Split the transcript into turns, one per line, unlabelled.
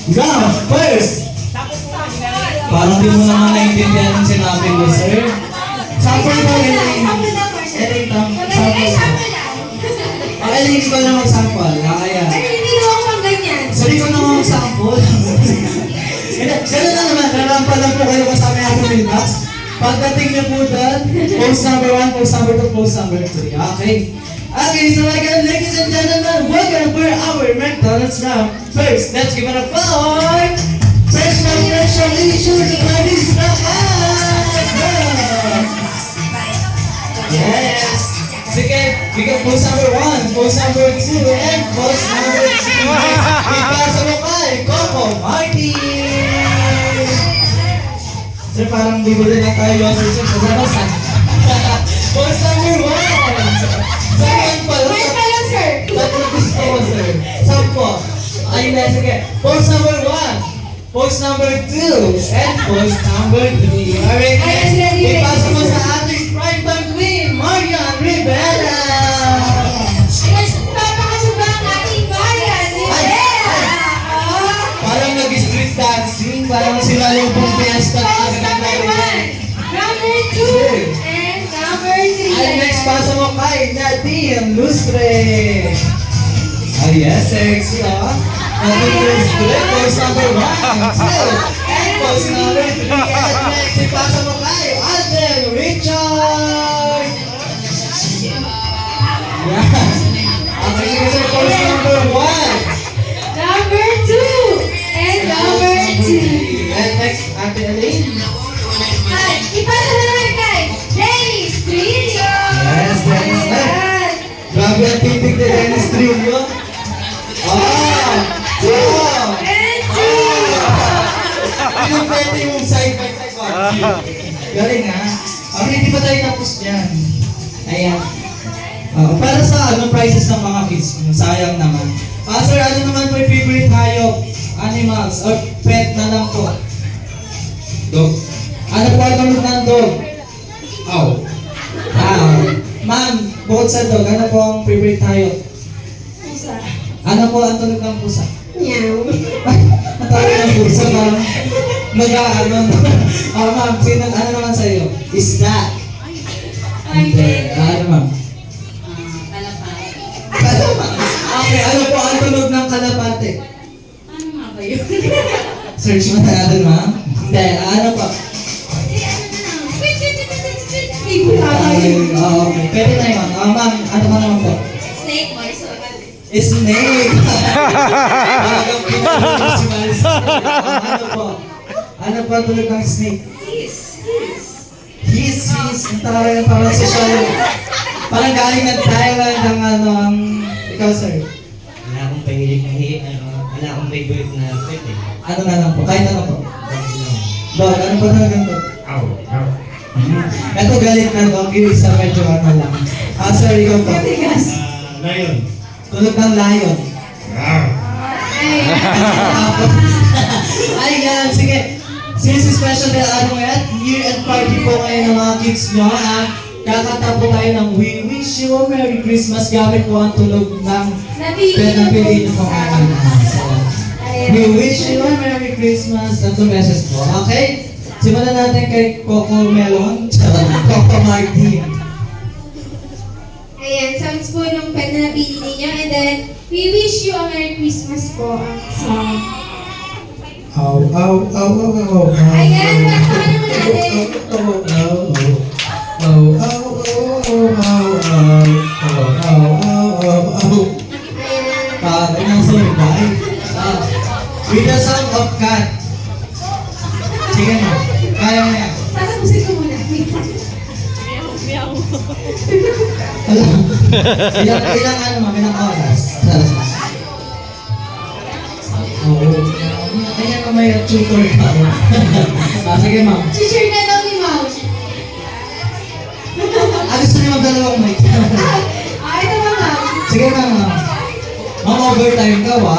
Now, first, parang di mo naman naiintindihan ang sinabi mo, sir. Sample mo, Elaine, sample. Elaine, ikaw na mag-sample. Kaya.
Hindi na ako pang ganyan.
Sorry ko na mag-sample. Ganun na naman, narampa lang po kayo kasama yung Philmax. Pagdating niyo po doon, post number 1, post number 2, post number 3. Okay? Okay, so again, ladies and gentlemen, welcome for our McDonald's round. First, let's give it a five. First congratulations to Ladies Yes! Sige, bigyan post number 1, post number 2, and post number 3. Ipasa mo kay Coco Martin! Sir, parang bibili na tayo yung susunod sa labasan. Post number 1! Second pa lang.
Wait pa lang, sir.
Tatlo gusto ko, sir. Sampo. Ayun na, sige. Post number 1, post number 2, and post number 3. Alright,
Ready.
ipasa mo sa ating prime time queen, Marian Rivera!
Papakasaba ang ating bayan.
Parang nag-street dancing, parang sila yung pong fiesta.
Post number 1, number 2, and number 3.
Ay, next pasa mo kay Nadine Lustre. Oh yes, sexy ah. Nadine Lustre, post number 1, 2, and post number 3. And next, ipasa mo kay Alden Richard. Yes. Okay, sige sir, post number 1.
Number 2, and number 2.
And next, Ate Elaine.
Ay, ipasa na naman kay Dennis Trillo.
Yes, Dennis.
Ayan.
Grabe ang titig ni Dennis Trillo. Ah! Wow!
And 2.
Ano pwede yung side by side? Galing ha? Okay, hindi pa tayo tapos dyan. Ayan. Para sa prizes ng mga kids, sayang naman. Sir, ano naman po yung favorite hayop, animals, or pet na lang po? Dog. Ano po ang tulog ng dog? Ow. Ma'am, bukod sa dog, ano po ang favorite hayop?
Pusa.
Ano po ang tulog ng pusa?
Meow.
Ang tawag ng pusa, ma'am. Mag-ano. Ma'am, ano naman sa'yo? Isda. Hindi. Ano, ma'am? Kalapate. Okay, ano po ang tunog ng kalapate?
Ano nga ba yun?
Search mo na natin, ma'am. Hindi, ano po?
Sweet, sweet, sweet, sweet, sweet. Favorite ako.
Okay, pwede na yun. Ma'am, ano ba naman po?
Snake boy, so
Snake! Talagang pinahuli si Marisa. Ano po? Ano po ang tunog ng snake?
His.
His. Ang tawag parang social. Parang galing ng Thailand ang ang ikaw, sir.
Wala akong pahilig na wala akong favorite na pet eh.
Ano na lang po? Kahit ano po? Dog, ano po talagang dog?
Ow.
Ito galit na dog, yung isa medyo ano lang. Sir, ikaw po.
Ngayon.
Tunog ng lion. Ay, yan, sige. Since special day ano ngayon, year-end party po ngayon ng mga kids nyo, kakanta po tayo ng We Wish You a Merry Christmas gamit po ang tunog ng Pilipino po ngayon. We wish you a Merry Christmas. Tatlong beses po. Okay? Simulan natin kay Coco Melon. Coco Martin.
Ayan, sounds po nung pen na napili ninyo. And then, we wish you a Merry Christmas po ang song. Ayan, bakbakan naman natin. Ayan.
Ano song ba? With the sound of cat. Sige na. Kaya mo yan.
Tatapusin ko muna.
Ilang ano ma'am? Ilang oras? Ayan na may tutor pa. Sige ma'am.
Teacher na daw ni Mau.
Gusto niyo magdalawang mic.
Ito ba, ma'am?
Sige ma'am. Ma'am, overtime ka ba?